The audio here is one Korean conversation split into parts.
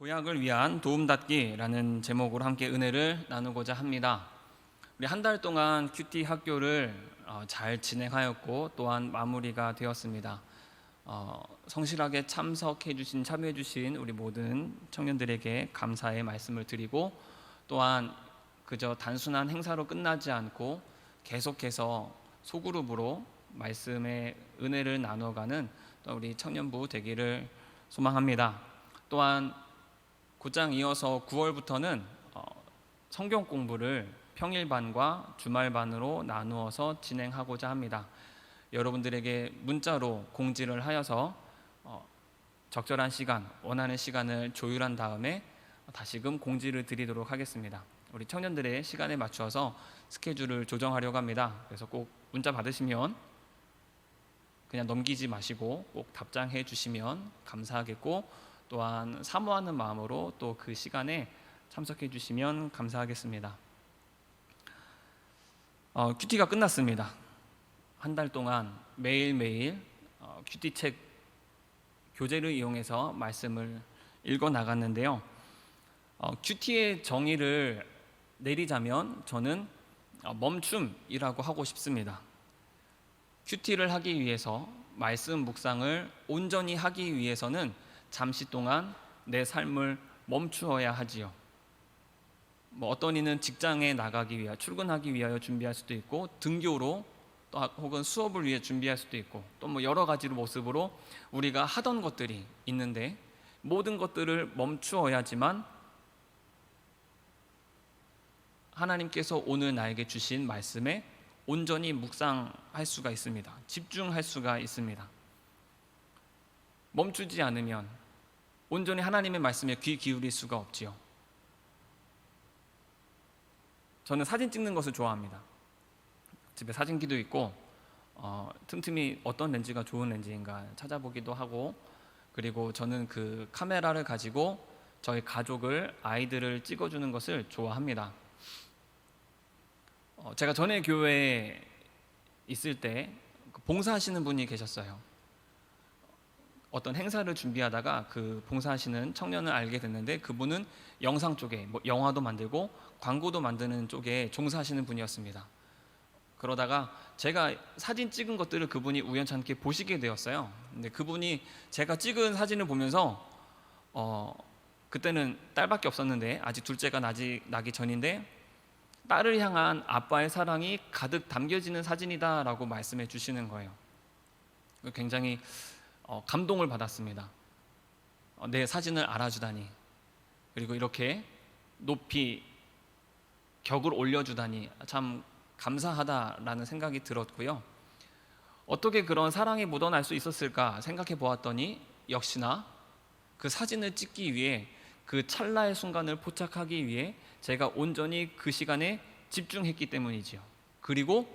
도약을 위한 도움닫기라는 제목으로 함께 은혜를 나누고자 합니다. 우리 한 달 동안 큐티 학교를 잘 진행하였고 또한 마무리가 되었습니다. 성실하게 참여해 주신 우리 모든 청년들에게 감사의 말씀을 드리고, 또한 그저 단순한 행사로 끝나지 않고 계속해서 소그룹으로 말씀의 은혜를 나눠가는 우리 청년부 되기를 소망합니다. 또한 곧장 이어서 9월부터는 성경 공부를 평일반과 주말반으로 나누어서 진행하고자 합니다. 여러분들에게 문자로 공지를 하여서 적절한 시간, 원하는 시간을 조율한 다음에 다시금 공지를 드리도록 하겠습니다. 우리 청년들의 시간에 맞추어서 스케줄을 조정하려고 합니다. 그래서 꼭 문자 받으시면 그냥 넘기지 마시고 꼭 답장해 주시면 감사하겠고, 또한 사모하는 마음으로 또 그 시간에 참석해 주시면 감사하겠습니다. 큐티가 끝났습니다. 한 달 동안 매일매일 큐티책 교재를 이용해서 말씀을 읽어 나갔는데요. 큐티의 정의를 내리자면 저는 멈춤이라고 하고 싶습니다. 큐티를 하기 위해서, 말씀 묵상을 온전히 하기 위해서는 잠시 동안 내 삶을 멈추어야 하지요. 어떤 이는 직장에 나가기 위하여, 출근하기 위하여 준비할 수도 있고, 등교로 또 혹은 수업을 위해 준비할 수도 있고, 또 여러 가지 모습으로 우리가 하던 것들이 있는데, 모든 것들을 멈추어야지만 하나님께서 오늘 나에게 주신 말씀에 온전히 묵상할 수가 있습니다. 집중할 수가 있습니다. 멈추지 않으면 온전히 하나님의 말씀에 귀 기울일 수가 없지요. 저는 사진 찍는 것을 좋아합니다. 집에 사진기도 있고 틈틈이 어떤 렌즈가 좋은 렌즈인가 찾아보기도 하고, 그리고 저는 그 카메라를 가지고 저희 가족을, 아이들을 찍어주는 것을 좋아합니다. 제가 전에 교회에 있을 때 봉사하시는 분이 계셨어요. 어떤 행사를 준비하다가 그 봉사하시는 청년을 알게 됐는데, 그분은 영상 쪽에 영화도 만들고 광고도 만드는 쪽에 종사하시는 분이었습니다. 그러다가 제가 사진 찍은 것들을 그분이 우연찮게 보시게 되었어요. 근데 그분이 제가 찍은 사진을 보면서 그때는 딸밖에 없었는데, 아직 둘째가 나기 전인데, 딸을 향한 아빠의 사랑이 가득 담겨지는 사진이다라고 말씀해 주시는 거예요. 굉장히 감동을 받았습니다. 내 사진을 알아주다니, 그리고 이렇게 높이 격을 올려주다니 참 감사하다라는 생각이 들었고요. 어떻게 그런 사랑이 묻어날 수 있었을까 생각해 보았더니, 역시나 그 사진을 찍기 위해, 그 찰나의 순간을 포착하기 위해 제가 온전히 그 시간에 집중했기 때문이지요. 그리고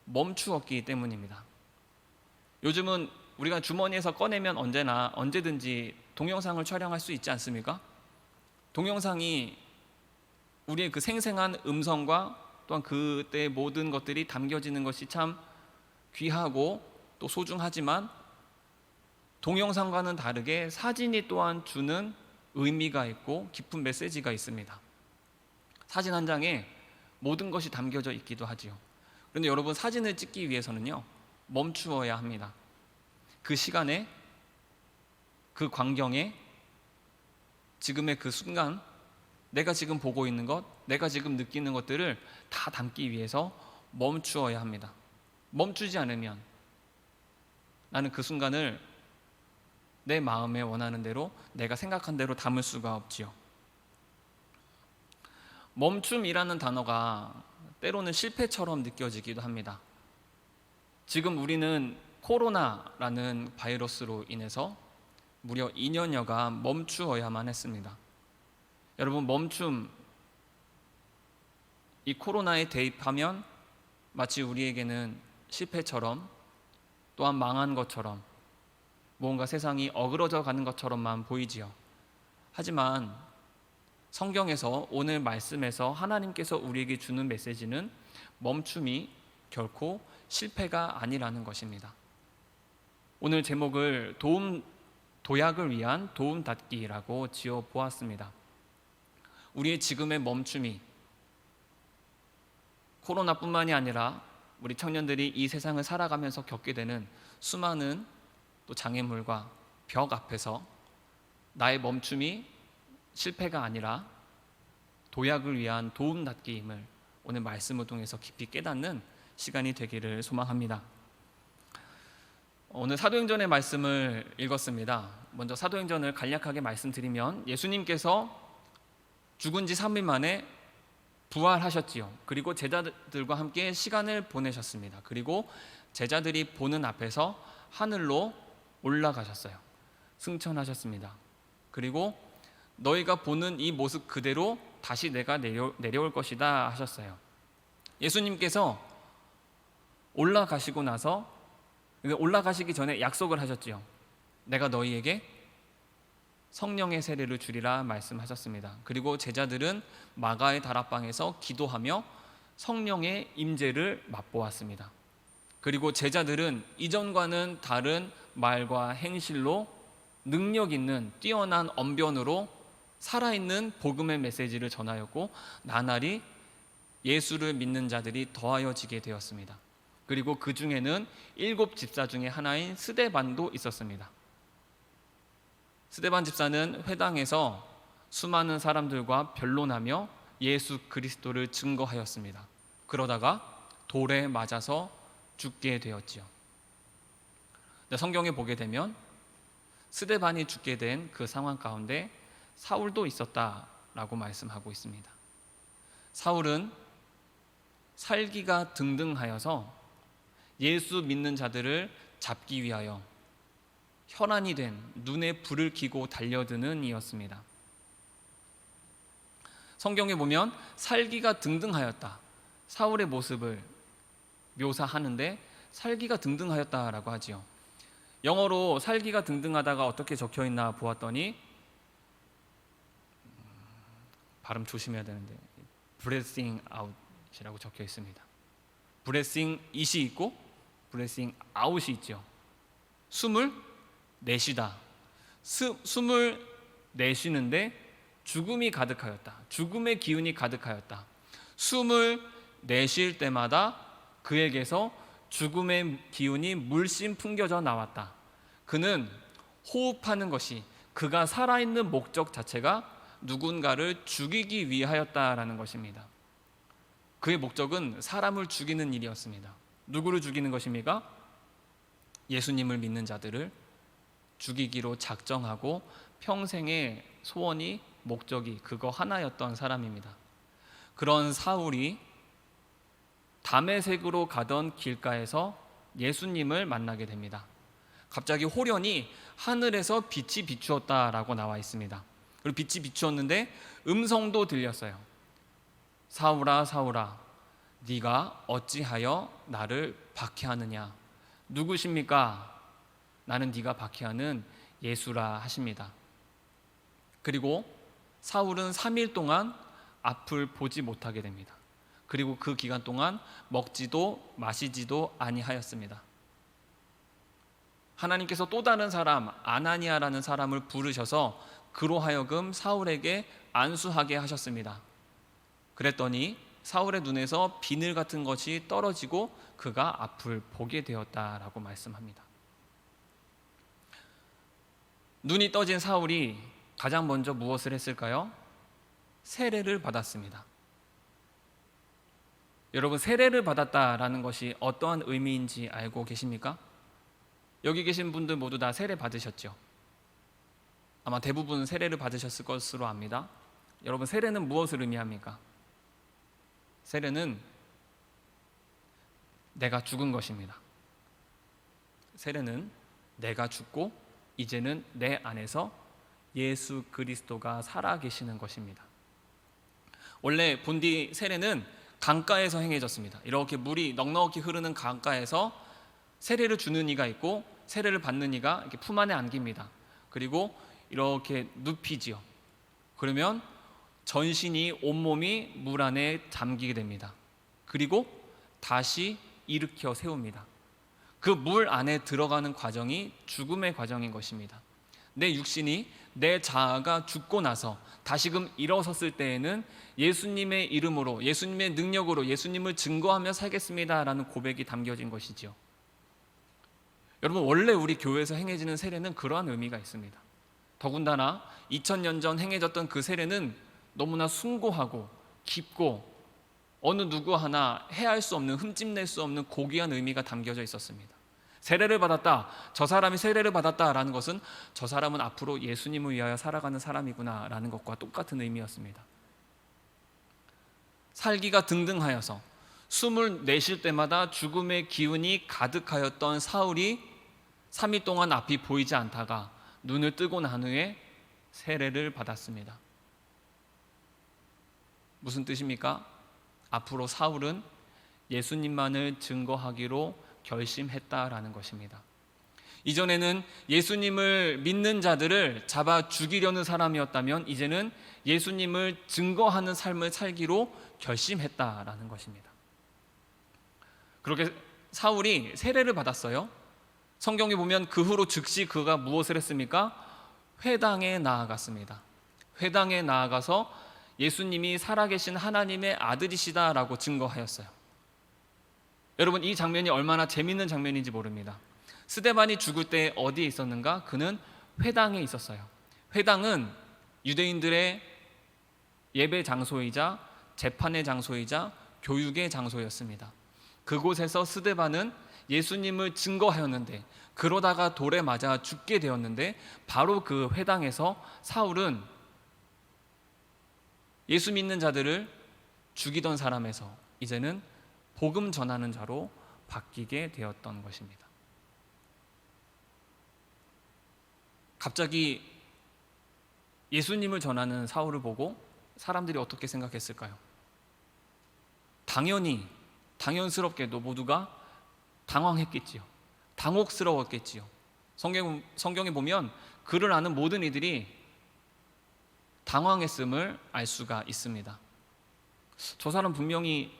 멈추었기 때문입니다. 요즘은 우리가 주머니에서 꺼내면 언제든지 동영상을 촬영할 수 있지 않습니까? 동영상이 우리의 그 생생한 음성과 또한 그때의 모든 것들이 담겨지는 것이 참 귀하고 또 소중하지만, 동영상과는 다르게 사진이 또한 주는 의미가 있고 깊은 메시지가 있습니다. 사진 한 장에 모든 것이 담겨져 있기도 하지요. 그런데 여러분, 사진을 찍기 위해서는요, 멈추어야 합니다. 그 시간에, 그 광경에, 지금의 그 순간, 내가 지금 보고 있는 것, 내가 지금 느끼는 것들을 다 담기 위해서 멈추어야 합니다. 멈추지 않으면 나는 그 순간을 내 마음에 원하는 대로, 내가 생각한 대로 담을 수가 없지요. 멈춤이라는 단어가 때로는 실패처럼 느껴지기도 합니다. 지금 우리는 코로나라는 바이러스로 인해서 무려 2년여간 멈추어야만 했습니다. 여러분, 멈춤, 이 코로나에 대입하면 마치 우리에게는 실패처럼, 또한 망한 것처럼, 무언가 세상이 어그러져 가는 것처럼만 보이지요. 하지만 성경에서, 오늘 말씀에서 하나님께서 우리에게 주는 메시지는 멈춤이 결코 실패가 아니라는 것입니다. 오늘 제목을 도약을 위한 도움닫기라고 지어 보았습니다. 우리의 지금의 멈춤이 코로나뿐만이 아니라 우리 청년들이 이 세상을 살아가면서 겪게 되는 수많은 또 장애물과 벽 앞에서 나의 멈춤이 실패가 아니라 도약을 위한 도움닫기임을 오늘 말씀을 통해서 깊이 깨닫는 시간이 되기를 소망합니다. 오늘 사도행전의 말씀을 읽었습니다. 먼저 사도행전을 간략하게 말씀드리면 예수님께서 죽은 지 3일 만에 부활하셨지요. 그리고 제자들과 함께 시간을 보내셨습니다. 그리고 제자들이 보는 앞에서 하늘로 올라가셨어요. 승천하셨습니다. 그리고 너희가 보는 이 모습 그대로 다시 내가 내려올 것이다 하셨어요. 예수님께서 올라가시고 나서 올라가시기 전에 약속을 하셨지요. 내가 너희에게 성령의 세례를 주리라 말씀하셨습니다. 그리고 제자들은 마가의 다락방에서 기도하며 성령의 임재를 맛보았습니다. 그리고 제자들은 이전과는 다른 말과 행실로 능력 있는 뛰어난 언변으로 살아있는 복음의 메시지를 전하였고 나날이 예수를 믿는 자들이 더하여지게 되었습니다. 그리고 그 중에는 7 집사 중에 하나인 스데반도 있었습니다. 스데반 집사는 회당에서 수많은 사람들과 변론하며 예수 그리스도를 증거하였습니다. 그러다가 돌에 맞아서 죽게 되었지요. 성경에 보게 되면 스데반이 죽게 된 그 상황 가운데 사울도 있었다라고 말씀하고 있습니다. 사울은 살기가 등등하여서 예수 믿는 자들을 잡기 위하여 혈안이 된 눈에 불을 켜고 달려드는 이였습니다. 성경에 보면 살기가 등등하였다, 사울의 모습을 묘사하는데 살기가 등등하였다라고 하지요. 영어로 살기가 등등하다가 어떻게 적혀있나 보았더니 발음 조심해야 되는데 breathing out이라고 적혀 있습니다. breathing it이 있고 breathing out이 있죠. 숨을 내쉬다. 숨을 내쉬는데 죽음이 가득하였다. 죽음의 기운이 가득하였다. 숨을 내쉴 때마다 그에게서 죽음의 기운이 물씬 풍겨져 나왔다. 그는 호흡하는 것이, 그가 살아있는 목적 자체가 누군가를 죽이기 위하였다라는 것입니다. 그의 목적은 사람을 죽이는 일이었습니다. 누구를 죽이는 것입니까? 예수님을 믿는 자들을 죽이기로 작정하고 평생의 소원이, 목적이 그거 하나였던 사람입니다. 그런 사울이 다메섹으로 가던 길가에서 예수님을 만나게 됩니다. 갑자기 호련히 하늘에서 빛이 비추었다라고 나와 있습니다. 그리고 빛이 비추었는데 음성도 들렸어요. 사울아 사울아 네가 어찌하여 나를 박해하느냐. 누구십니까? 나는 네가 박해하는 예수라 하십니다. 그리고 사울은 3일 동안 앞을 보지 못하게 됩니다. 그리고 그 기간 동안 먹지도 마시지도 아니하였습니다. 하나님께서 또 다른 사람, 아나니아라는 사람을 부르셔서 그로 하여금 사울에게 안수하게 하셨습니다. 그랬더니 사울의 눈에서 비늘 같은 것이 떨어지고 그가 앞을 보게 되었다라고 말씀합니다. 눈이 떠진 사울이 가장 먼저 무엇을 했을까요? 세례를 받았습니다. 여러분, 세례를 받았다라는 것이 어떠한 의미인지 알고 계십니까? 여기 계신 분들 모두 다 세례 받으셨죠? 아마 대부분 세례를 받으셨을 것으로 압니다. 여러분, 세례는 무엇을 의미합니까? 세례는 내가 죽은 것입니다. 세례는 내가 죽고 이제는 내 안에서 예수 그리스도가 살아계시는 것입니다. 원래 본디 세례는 강가에서 행해졌습니다. 이렇게 물이 넉넉히 흐르는 강가에서 세례를 주는 이가 있고 세례를 받는 이가 이렇게 품 안에 안깁니다. 그리고 이렇게 눕히지요. 그러면 전신이, 온몸이 물 안에 잠기게 됩니다. 그리고 다시 일으켜 세웁니다. 그 물 안에 들어가는 과정이 죽음의 과정인 것입니다. 내 육신이, 내 자아가 죽고 나서 다시금 일어섰을 때에는 예수님의 이름으로, 예수님의 능력으로 예수님을 증거하며 살겠습니다라는 고백이 담겨진 것이지요. 여러분, 원래 우리 교회에서 행해지는 세례는 그러한 의미가 있습니다. 더군다나 2000년 전 행해졌던 그 세례는 너무나 숭고하고 깊고 어느 누구 하나 해할 수 없는, 흠집낼 수 없는 고귀한 의미가 담겨져 있었습니다. 세례를 받았다, 저 사람이 세례를 받았다라는 것은 저 사람은 앞으로 예수님을 위하여 살아가는 사람이구나라는 것과 똑같은 의미였습니다. 살기가 등등하여서 숨을 내쉴 때마다 죽음의 기운이 가득하였던 사울이 3일 동안 앞이 보이지 않다가 눈을 뜨고 난 후에 세례를 받았습니다. 무슨 뜻입니까? 앞으로 사울은 예수님만을 증거하기로 결심했다라는 것입니다. 이전에는 예수님을 믿는 자들을 잡아 죽이려는 사람이었다면 이제는 예수님을 증거하는 삶을 살기로 결심했다라는 것입니다. 그렇게 사울이 세례를 받았어요. 성경에 보면 그 후로 즉시 그가 무엇을 했습니까? 회당에 나아갔습니다. 회당에 나아가서 예수님이 살아계신 하나님의 아들이시다라고 증거하였어요. 여러분, 이 장면이 얼마나 재밌는 장면인지 모릅니다. 스데반이 죽을 때 어디에 있었는가? 그는 회당에 있었어요. 회당은 유대인들의 예배 장소이자 재판의 장소이자 교육의 장소였습니다. 그곳에서 스데반은 예수님을 증거하였는데, 그러다가 돌에 맞아 죽게 되었는데, 바로 그 회당에서 사울은 예수 믿는 자들을 죽이던 사람에서 이제는 복음 전하는 자로 바뀌게 되었던 것입니다. 갑자기 예수님을 전하는 사울을 보고 사람들이 어떻게 생각했을까요? 당연스럽게도 모두가 당황했겠지요. 당혹스러웠겠지요. 성경에 보면 그를 아는 모든 이들이 당황했음을 알 수가 있습니다. 저 사람 분명히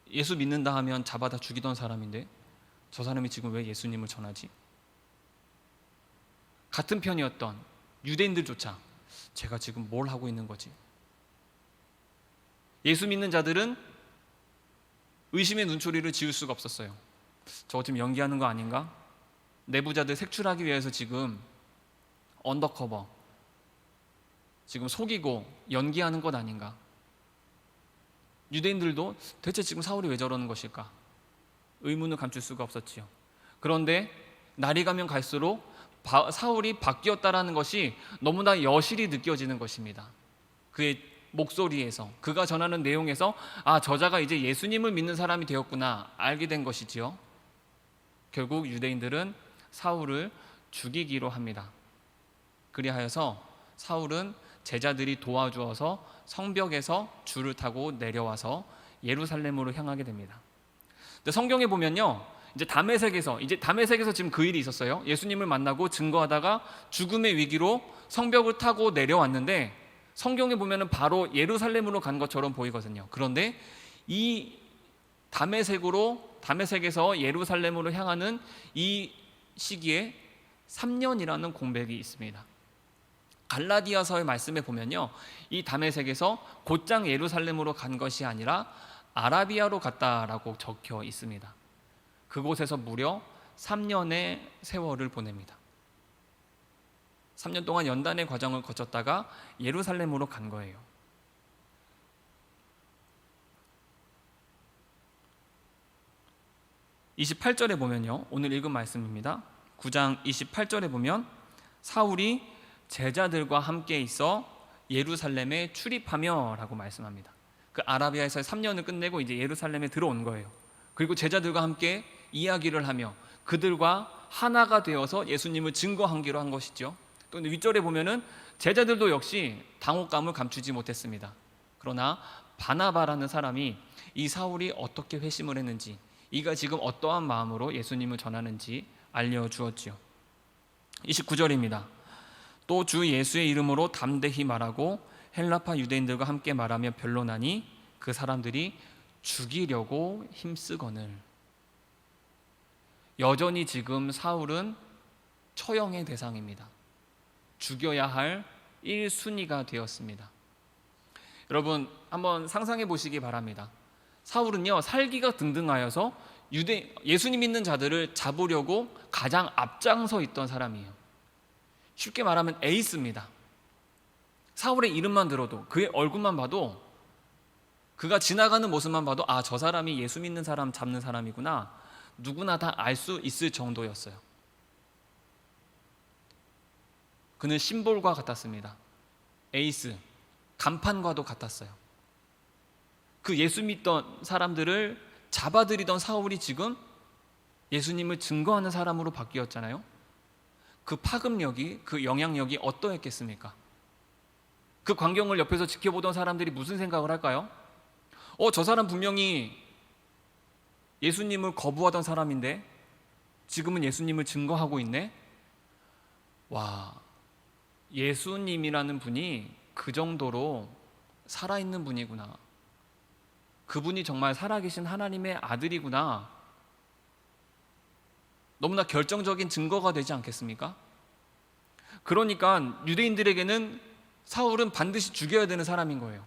예수 믿는다 하면 잡아다 죽이던 사람인데 저 사람이 지금 왜 예수님을 전하지? 같은 편이었던 유대인들조차 제가 지금 뭘 하고 있는 거지? 예수 믿는 자들은 의심의 눈초리를 지울 수가 없었어요. 저거 지금 연기하는 거 아닌가? 내부자들 색출하기 위해서 지금 언더커버, 지금 속이고 연기하는 것 아닌가? 유대인들도 대체 지금 사울이 왜 저러는 것일까? 의문을 감출 수가 없었지요. 그런데 날이 가면 갈수록 사울이 바뀌었다라는 것이 너무나 여실히 느껴지는 것입니다. 그의 목소리에서, 그가 전하는 내용에서 저자가 이제 예수님을 믿는 사람이 되었구나 알게 된 것이지요. 결국 유대인들은 사울을 죽이기로 합니다. 그리하여서 사울은 제자들이 도와주어서 성벽에서 줄을 타고 내려와서 예루살렘으로 향하게 됩니다. 근데 성경에 보면요, 이제 다메섹에서 지금 그 일이 있었어요. 예수님을 만나고 증거하다가 죽음의 위기로 성벽을 타고 내려왔는데 성경에 보면은 바로 예루살렘으로 간 것처럼 보이거든요. 그런데 이 다메섹에서 예루살렘으로 향하는 이 시기에 3년이라는 공백이 있습니다. 갈라디아서의 말씀에 보면요, 이 다메섹에서 곧장 예루살렘으로 간 것이 아니라 아라비아로 갔다라고 적혀 있습니다. 그곳에서 무려 3년의 세월을 보냅니다. 3년 동안 연단의 과정을 거쳤다가 예루살렘으로 간 거예요. (28절에) 보면요, 오늘 읽은 말씀입니다. 9장 28절에 보면 사울이 제자들과 함께 있어 예루살렘에 출입하며 라고 말씀합니다. 그 아라비아에서 3년을 끝내고 이제 예루살렘에 들어온 거예요. 그리고 제자들과 함께 이야기를 하며 그들과 하나가 되어서 예수님을 증거하기로 한 것이죠. 또 윗절에 보면은 제자들도 역시 당혹감을 감추지 못했습니다. 그러나 바나바라는 사람이 이 사울이 어떻게 회심을 했는지, 이가 지금 어떠한 마음으로 예수님을 전하는지 알려주었지요. 29절입니다. 또 주 예수의 이름으로 담대히 말하고 헬라파 유대인들과 함께 말하며 변론하니 그 사람들이 죽이려고 힘쓰거늘. 여전히 지금 사울은 처형의 대상입니다. 죽여야 할 1순위가 되었습니다. 여러분 한번 상상해 보시기 바랍니다. 사울은요, 살기가 등등하여서 예수님 믿는 자들을 잡으려고 가장 앞장서 있던 사람이에요. 쉽게 말하면 에이스입니다. 사울의 이름만 들어도, 그의 얼굴만 봐도, 그가 지나가는 모습만 봐도 아, 저 사람이 예수 믿는 사람 잡는 사람이구나, 누구나 다 알 수 있을 정도였어요. 그는 심볼과 같았습니다. 에이스, 간판과도 같았어요. 그 예수 믿던 사람들을 잡아들이던 사울이 지금 예수님을 증거하는 사람으로 바뀌었잖아요. 그 파급력이, 그 영향력이 어떠했겠습니까? 그 광경을 옆에서 지켜보던 사람들이 무슨 생각을 할까요? 저 사람 분명히 예수님을 거부하던 사람인데 지금은 예수님을 증거하고 있네? 와, 예수님이라는 분이 그 정도로 살아있는 분이구나. 그분이 정말 살아계신 하나님의 아들이구나. 너무나 결정적인 증거가 되지 않겠습니까? 그러니까 유대인들에게는 사울은 반드시 죽여야 되는 사람인 거예요.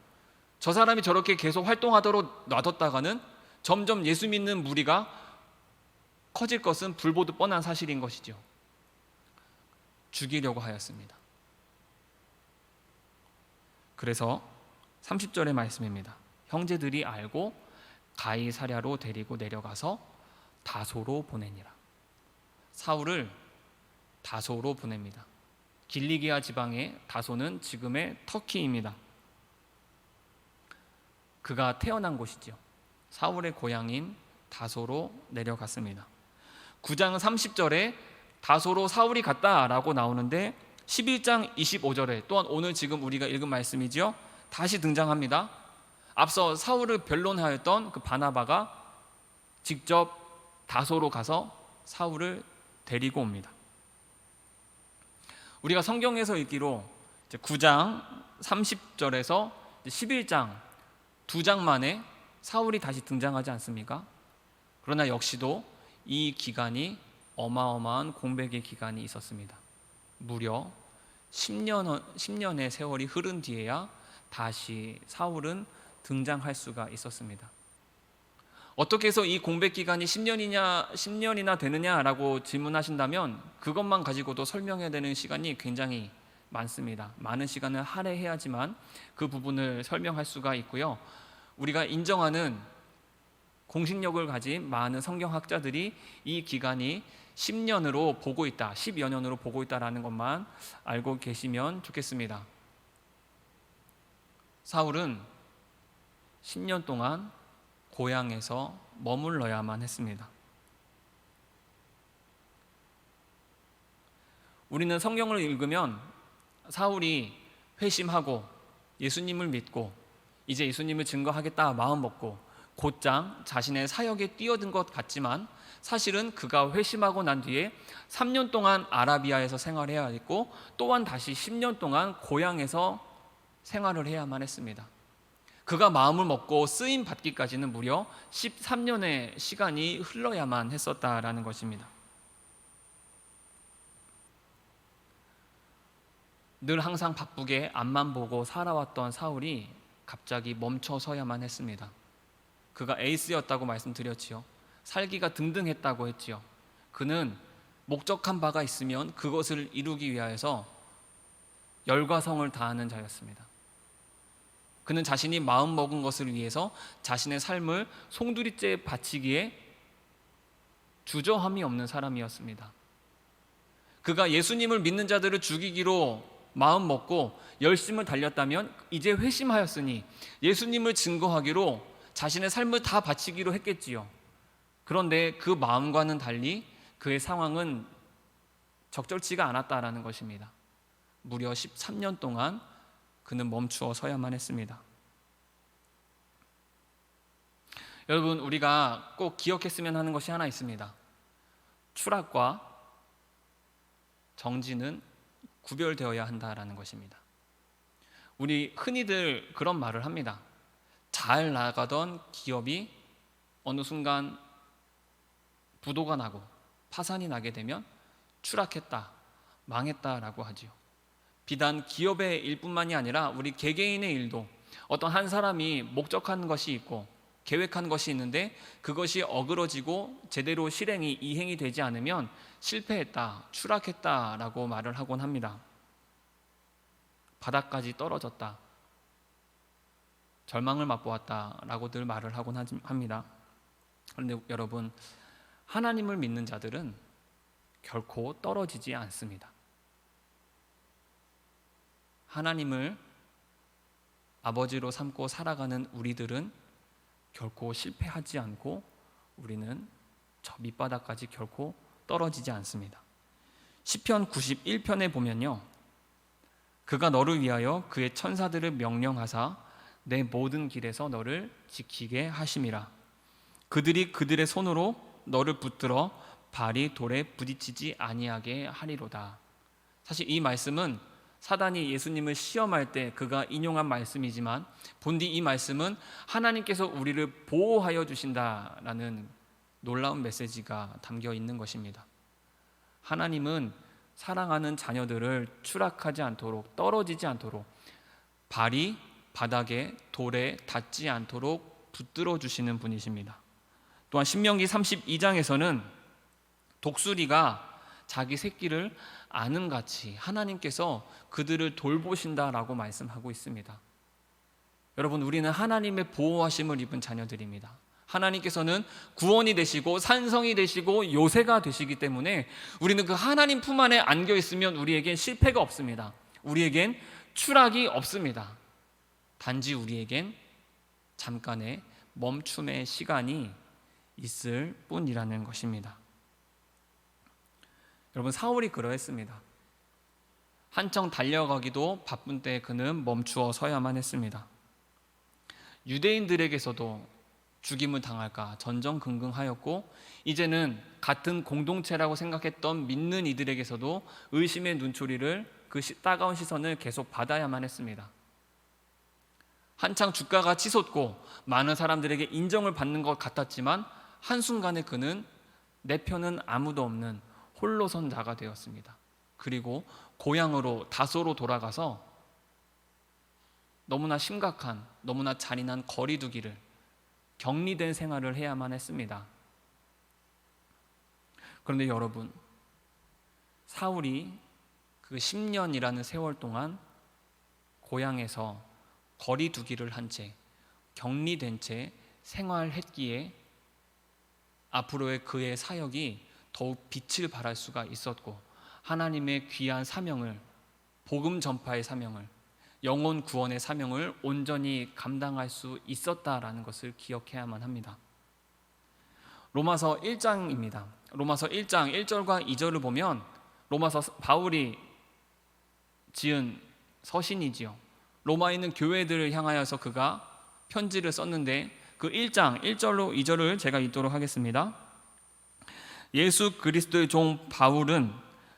저 사람이 저렇게 계속 활동하도록 놔뒀다가는 점점 예수 믿는 무리가 커질 것은 불보듯 뻔한 사실인 것이죠. 죽이려고 하였습니다. 그래서 30절의 말씀입니다. 형제들이 알고 가이사랴로 데리고 내려가서 다소로 보내니라. 사울을 다소로 보냅니다. 길리기아 지방의 다소는 지금의 터키입니다. 그가 태어난 곳이죠. 사울의 고향인 다소로 내려갔습니다. 9장 30절에 다소로 사울이 갔다라고 나오는데 11장 25절에 또한 오늘 지금 우리가 읽은 말씀이지요. 다시 등장합니다. 앞서 사울을 변론하였던 그 바나바가 직접 다소로 가서 사울을 데리고 옵니다. 우리가 성경에서 읽기로 9장 30절에서 11장 2장 만에 사울이 다시 등장하지 않습니까? 그러나 역시도 이 기간이 어마어마한 공백의 기간이 있었습니다. 무려 10년의 세월이 흐른 뒤에야 다시 사울은 등장할 수가 있었습니다. 어떻게 해서 이 공백 기간이 10년이나 되느냐라고 질문하신다면 그것만 가지고도 설명해야 되는 시간이 굉장히 많습니다. 많은 시간을 할애해야지만 그 부분을 설명할 수가 있고요. 우리가 인정하는 공신력을 가진 많은 성경학자들이 이 기간이 10년으로 보고 있다, 10여 년으로 보고 있다라는 것만 알고 계시면 좋겠습니다. 사울은 10년 동안 고향에서 머물러야만 했습니다. 우리는 성경을 읽으면 사울이 회심하고 예수님을 믿고 이제 예수님을 증거하겠다 마음 먹고 곧장 자신의 사역에 뛰어든 것 같지만 사실은 그가 회심하고 난 뒤에 3년 동안 아라비아에서 생활해야 했고 또한 다시 10년 동안 고향에서 생활을 해야만 했습니다. 그가 마음을 먹고 쓰임 받기까지는 무려 13년의 시간이 흘러야만 했었다라는 것입니다. 늘 항상 바쁘게 앞만 보고 살아왔던 사울이 갑자기 멈춰서야만 했습니다. 그가 에이스였다고 말씀드렸지요. 살기가 등등했다고 했지요. 그는 목적한 바가 있으면 그것을 이루기 위하여서 열과 성을 다하는 자였습니다. 그는 자신이 마음먹은 것을 위해서 자신의 삶을 송두리째 바치기에 주저함이 없는 사람이었습니다. 그가 예수님을 믿는 자들을 죽이기로 마음먹고 열심을 달렸다면 이제 회심하였으니 예수님을 증거하기로 자신의 삶을 다 바치기로 했겠지요. 그런데 그 마음과는 달리 그의 상황은 적절치가 않았다라는 것입니다. 무려 13년 동안 그는 멈추어 서야만 했습니다. 여러분, 우리가 꼭 기억했으면 하는 것이 하나 있습니다. 추락과 정지는 구별되어야 한다라는 것입니다. 우리 흔히들 그런 말을 합니다. 잘 나가던 기업이 어느 순간 부도가 나고 파산이 나게 되면 추락했다, 망했다라고 하지요. 비단 기업의 일뿐만이 아니라 우리 개개인의 일도 어떤 한 사람이 목적한 것이 있고 계획한 것이 있는데 그것이 어그러지고 제대로 실행이 이행이 되지 않으면 실패했다, 추락했다라고 말을 하곤 합니다. 바닥까지 떨어졌다, 절망을 맛보았다라고 늘 말을 하곤 합니다. 그런데 여러분, 하나님을 믿는 자들은 결코 떨어지지 않습니다. 하나님을 아버지로 삼고 살아가는 우리들은 결코 실패하지 않고 우리는 저 밑바닥까지 결코 떨어지지 않습니다. 시편 91편에 보면요, 그가 너를 위하여 그의 천사들을 명령하사 내 모든 길에서 너를 지키게 하심이라. 그들이 그들의 손으로 너를 붙들어 발이 돌에 부딪히지 아니하게 하리로다. 사실 이 말씀은 사단이 예수님을 시험할 때 그가 인용한 말씀이지만 본디 이 말씀은 하나님께서 우리를 보호하여 주신다라는 놀라운 메시지가 담겨 있는 것입니다. 하나님은 사랑하는 자녀들을 추락하지 않도록, 떨어지지 않도록, 발이 바닥에 돌에 닿지 않도록 붙들어 주시는 분이십니다. 또한 신명기 32장에서는 독수리가 자기 새끼를 아는 같이 하나님께서 그들을 돌보신다라고 말씀하고 있습니다. 여러분, 우리는 하나님의 보호하심을 입은 자녀들입니다. 하나님께서는 구원이 되시고 산성이 되시고 요새가 되시기 때문에 우리는 그 하나님 품 안에 안겨 있으면 우리에겐 실패가 없습니다. 우리에겐 추락이 없습니다. 단지 우리에겐 잠깐의 멈춤의 시간이 있을 뿐이라는 것입니다. 여러분, 사울이 그러했습니다. 한창 달려가기도 바쁜 때 그는 멈추어 서야만 했습니다. 유대인들에게서도 죽임을 당할까 전전긍긍하였고, 이제는 같은 공동체라고 생각했던 믿는 이들에게서도 의심의 눈초리를, 그 따가운 시선을 계속 받아야만 했습니다. 한창 주가가 치솟고 많은 사람들에게 인정을 받는 것 같았지만 한순간에 그는 내 편은 아무도 없는 홀로선 자가 되었습니다. 그리고 고향으로 다소로 돌아가서 너무나 심각한, 너무나 잔인한 거리두기를, 격리된 생활을 해야만 했습니다. 그런데 여러분, 사울이 그 10년이라는 세월 동안 고향에서 거리두기를 한 채, 격리된 채 생활했기에 앞으로의 그의 사역이 더욱 빛을 발할 수가 있었고, 하나님의 귀한 사명을, 복음 전파의 사명을, 영혼 구원의 사명을 온전히 감당할 수 있었다라는 것을 기억해야만 합니다. 로마서 1장입니다. 로마서 1장 1절과 2절을 보면 로마서 바울이 지은 서신이지요. 로마에 있는 교회들을 향하여서 그가 편지를 썼는데 그 1장 1절로 2절을 제가 읽도록 하겠습니다. 예수 그리스도의 종 바울은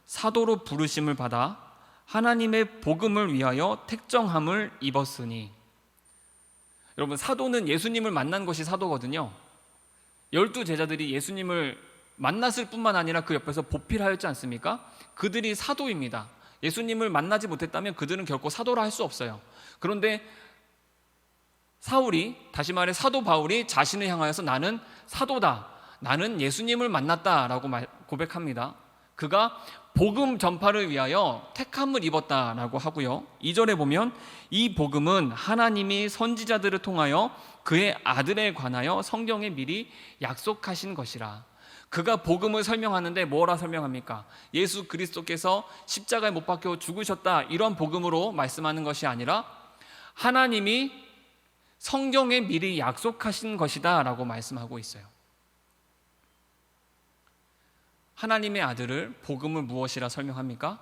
사도로 부르심을 받아 하나님의 복음을 위하여 택정함을 입었으니. 여러분, 사도는 예수님을 만난 것이 사도거든요. 12제자들이 예수님을 만났을 뿐만 아니라 그 옆에서 보필하였지 않습니까? 그들이 사도입니다. 예수님을 만나지 못했다면 그들은 결코 사도라 할 수 없어요. 그런데 사울이, 다시 말해 사도 바울이 자신을 향하여서 나는 사도다, 나는 예수님을 만났다라고 고백합니다. 그가 복음 전파를 위하여 택함을 입었다라고 하고요. 2절에 보면 이 복음은 하나님이 선지자들을 통하여 그의 아들에 관하여 성경에 미리 약속하신 것이라. 그가 복음을 설명하는데 뭐라 설명합니까? 예수 그리스도께서 십자가에 못 박혀 죽으셨다, 이런 복음으로 말씀하는 것이 아니라 하나님이 성경에 미리 약속하신 것이다 라고 말씀하고 있어요. 하나님의 아들을 복음을 무엇이라 설명합니까?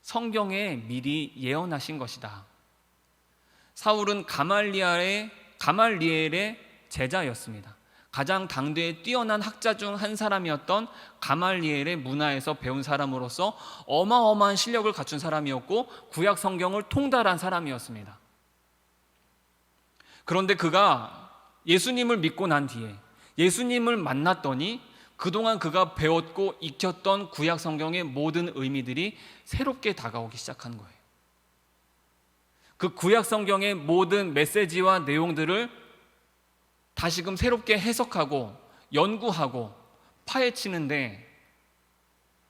성경에 미리 예언하신 것이다. 사울은 가말리엘의 제자였습니다. 가장 당대에 뛰어난 학자 중 한 사람이었던 가말리엘의 문화에서 배운 사람으로서 어마어마한 실력을 갖춘 사람이었고 구약 성경을 통달한 사람이었습니다. 그런데 그가 예수님을 믿고 난 뒤에 예수님을 만났더니 그동안 그가 배웠고 익혔던 구약 성경의 모든 의미들이 새롭게 다가오기 시작한 거예요. 그 구약 성경의 모든 메시지와 내용들을 다시금 새롭게 해석하고 연구하고 파헤치는데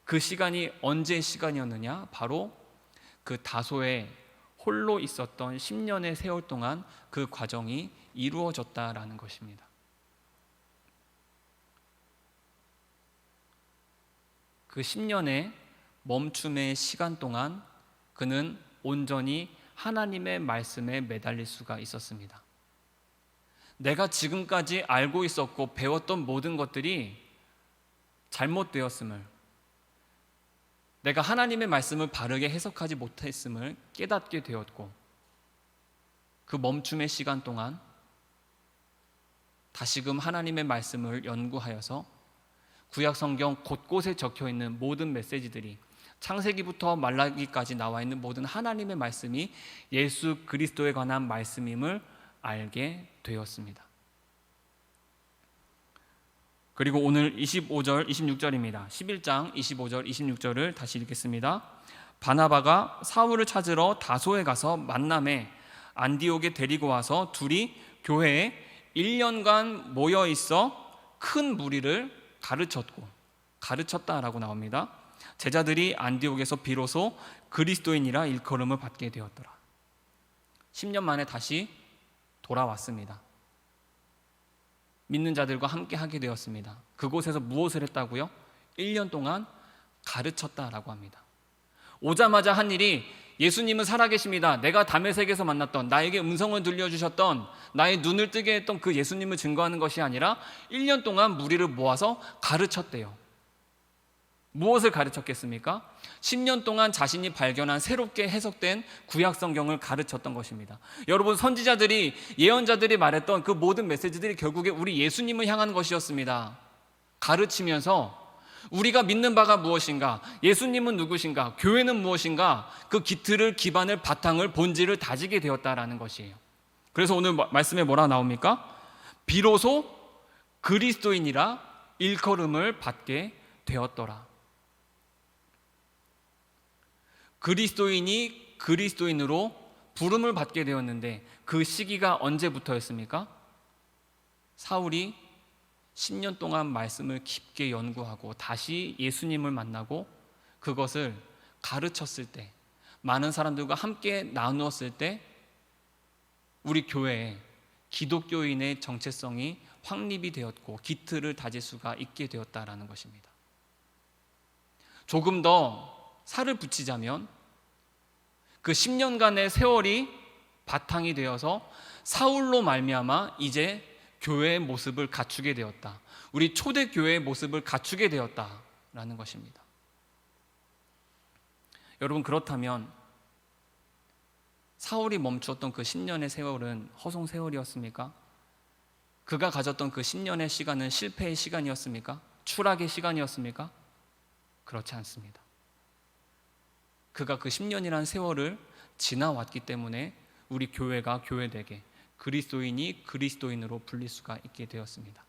그 시간이 언제의 시간이었느냐? 바로 그 다소에 홀로 있었던 10년의 세월 동안 그 과정이 이루어졌다라는 것입니다. 그 10년의 멈춤의 시간 동안 그는 온전히 하나님의 말씀에 매달릴 수가 있었습니다. 내가 지금까지 알고 있었고 배웠던 모든 것들이 잘못되었음을, 내가 하나님의 말씀을 바르게 해석하지 못했음을 깨닫게 되었고, 그 멈춤의 시간 동안 다시금 하나님의 말씀을 연구하여서 구약 성경 곳곳에 적혀 있는 모든 메시지들이, 창세기부터 말라기까지 나와 있는 모든 하나님의 말씀이 예수 그리스도에 관한 말씀임을 알게 되었습니다. 그리고 오늘 25절, 26절입니다. 11장 25절, 26절을 다시 읽겠습니다. 바나바가 사울을 찾으러 다소에 가서 만남에 안디옥에 데리고 와서 둘이 교회에 1년간 모여 있어 큰 무리를 가르쳤다라고 나옵니다. 제자들이 안디옥에서 비로소 그리스도인이라 일컬음을 받게 되었더라. 10년 만에 다시 돌아왔습니다. 믿는 자들과 함께 하게 되었습니다. 그곳에서 무엇을 했다고요? 1년 동안 가르쳤다라고 합니다. 오자마자 한 일이, 예수님은 살아계십니다. 내가 다메섹에서 만났던, 나에게 음성을 들려주셨던, 나의 눈을 뜨게 했던 그 예수님을 증거하는 것이 아니라 1년 동안 무리를 모아서 가르쳤대요. 무엇을 가르쳤겠습니까? 10년 동안 자신이 발견한 새롭게 해석된 구약 성경을 가르쳤던 것입니다. 여러분, 선지자들이, 예언자들이 말했던 그 모든 메시지들이 결국에 우리 예수님을 향한 것이었습니다. 가르치면서 우리가 믿는 바가 무엇인가, 예수님은 누구신가, 교회는 무엇인가, 그 기틀을, 기반을, 바탕을, 본질을 다지게 되었다라는 것이에요. 그래서 오늘 말씀에 뭐라 나옵니까? 비로소 그리스도인이라 일컬음을 받게 되었더라. 그리스도인이 그리스도인으로 부름을 받게 되었는데 그 시기가 언제부터였습니까? 사울이 10년 동안 말씀을 깊게 연구하고 다시 예수님을 만나고 그것을 가르쳤을 때, 많은 사람들과 함께 나누었을 때 우리 교회에 기독교인의 정체성이 확립이 되었고 기틀을 다질 수가 있게 되었다라는 것입니다. 조금 더 살을 붙이자면 그 10년간의 세월이 바탕이 되어서 사울로 말미암아 이제 교회의 모습을 갖추게 되었다. 우리 초대교회의 모습을 갖추게 되었다라는 것입니다. 여러분, 그렇다면 사울이 멈추었던 그 10년의 세월은 허송 세월이었습니까? 그가 가졌던 그 10년의 시간은 실패의 시간이었습니까? 추락의 시간이었습니까? 그렇지 않습니다. 그가 그 10년이라는 세월을 지나왔기 때문에 우리 교회가 교회되게, 그리스도인이 그리스도인으로 불릴 수가 있게 되었습니다.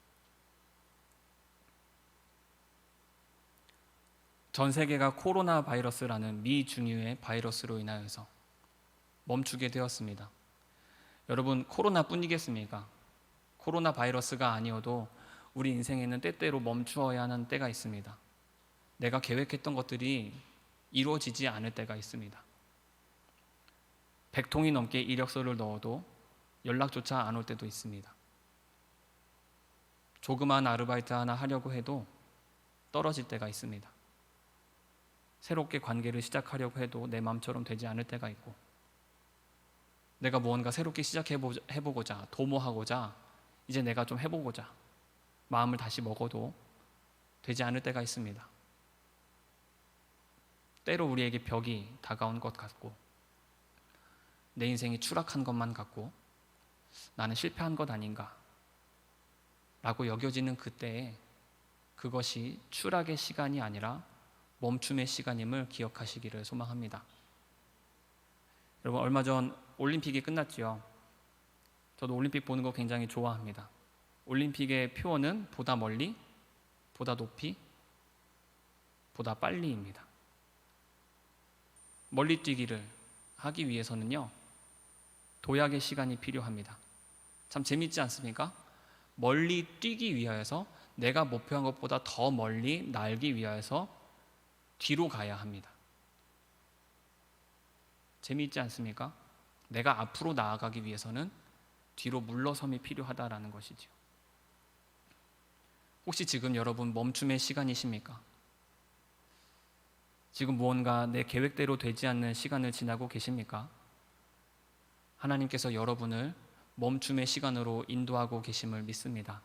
전 세계가 코로나 바이러스라는 미중유의 바이러스로 인하여서 멈추게 되었습니다. 여러분, 코로나뿐이겠습니까? 코로나 바이러스가 아니어도 우리 인생에는 때때로 멈추어야 하는 때가 있습니다. 내가 계획했던 것들이 이루어지지 않을 때가 있습니다. 100통이 넘게 이력서를 넣어도 연락조차 안 올 때도 있습니다. 조그마한 아르바이트 하나 하려고 해도 떨어질 때가 있습니다. 새롭게 관계를 시작하려고 해도 내 마음처럼 되지 않을 때가 있고, 내가 무언가 새롭게 시작해보고자, 도모하고자, 이제 내가 좀 해보고자 마음을 다시 먹어도 되지 않을 때가 있습니다. 때로 우리에게 벽이 다가온 것 같고, 내 인생이 추락한 것만 같고, 나는 실패한 것 아닌가 라고 여겨지는 그때에 그것이 추락의 시간이 아니라 멈춤의 시간임을 기억하시기를 소망합니다. 여러분, 얼마 전 올림픽이 끝났지요. 저도 올림픽 보는 거 굉장히 좋아합니다. 올림픽의 표어는 보다 멀리, 보다 높이, 보다 빨리입니다. 멀리 뛰기를 하기 위해서는요, 도약의 시간이 필요합니다. 참 재밌지 않습니까? 멀리 뛰기 위하여서, 내가 목표한 것보다 더 멀리 날기 위하여서 뒤로 가야 합니다. 재미있지 않습니까? 내가 앞으로 나아가기 위해서는 뒤로 물러섬이 필요하다라는 것이죠. 혹시 지금 여러분 멈춤의 시간이십니까? 지금 무언가 내 계획대로 되지 않는 시간을 지나고 계십니까? 하나님께서 여러분을 멈춤의 시간으로 인도하고 계심을 믿습니다.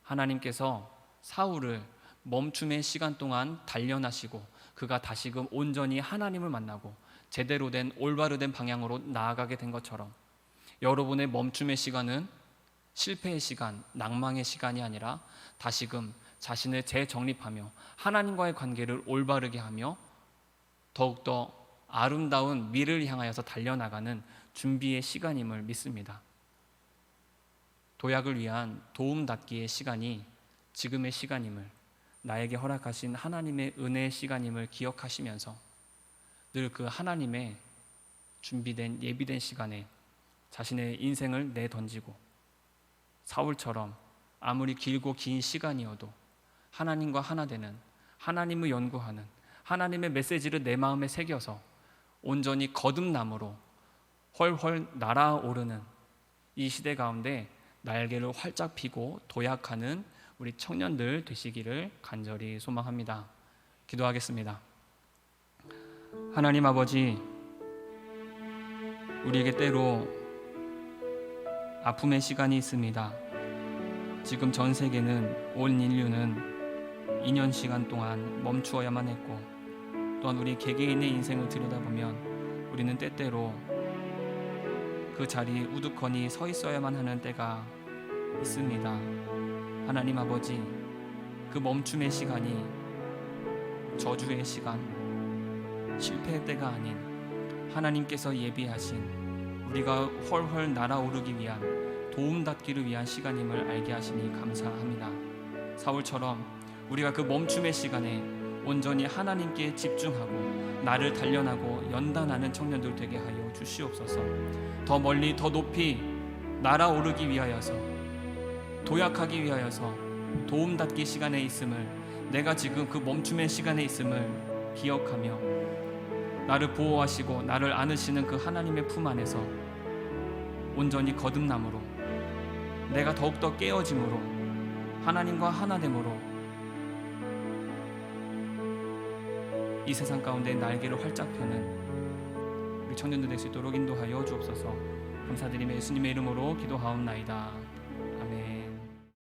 하나님께서 사울을 멈춤의 시간 동안 단련하시고 그가 다시금 온전히 하나님을 만나고 제대로 된 올바르 된 방향으로 나아가게 된 것처럼, 여러분의 멈춤의 시간은 실패의 시간, 낭망의 시간이 아니라 다시금 자신을 재정립하며 하나님과의 관계를 올바르게 하며 더욱더 아름다운 미래를 향하여서 달려나가는 준비의 시간임을 믿습니다. 도약을 위한 도움닫기의 시간이 지금의 시간임을, 나에게 허락하신 하나님의 은혜의 시간임을 기억하시면서 늘 그 하나님의 준비된 예비된 시간에 자신의 인생을 내던지고, 사울처럼 아무리 길고 긴 시간이어도 하나님과 하나 되는, 하나님을 연구하는, 하나님의 메시지를 내 마음에 새겨서 온전히 거듭남으로 훨훨 날아오르는 이 시대 가운데 날개를 활짝 펴고 도약하는 우리 청년들 되시기를 간절히 소망합니다. 기도하겠습니다. 하나님 아버지, 우리에게 때로 아픔의 시간이 있습니다. 지금 전 세계는, 온 인류는 2년 시간 동안 멈추어야만 했고, 또한 우리 개개인의 인생을 들여다보면 우리는 때때로 그 자리에 우두커니 서 있어야만 하는 때가 있습니다. 하나님 아버지, 그 멈춤의 시간이 저주의 시간, 실패의 때가 아닌 하나님께서 예비하신 우리가 훨훨 날아오르기 위한, 도움닫기를 위한 시간임을 알게 하시니 감사합니다. 사울처럼 우리가 그 멈춤의 시간에 온전히 하나님께 집중하고 나를 단련하고 연단하는 청년들 되게 하여 주시옵소서. 더 멀리 더 높이 날아오르기 위하여서, 도약하기 위하여서 도움닫기 시간에 있음을, 내가 지금 그 멈춤의 시간에 있음을 기억하며 나를 보호하시고 나를 안으시는 그 하나님의 품 안에서 온전히 거듭남으로, 내가 더욱더 깨어짐으로, 하나님과 하나됨으로 이 세상 가운데 날개를 활짝 펴는 우리 청년들 될 수 있도록 인도하여 주옵소서. 감사드리며 예수님의 이름으로 기도하옵나이다.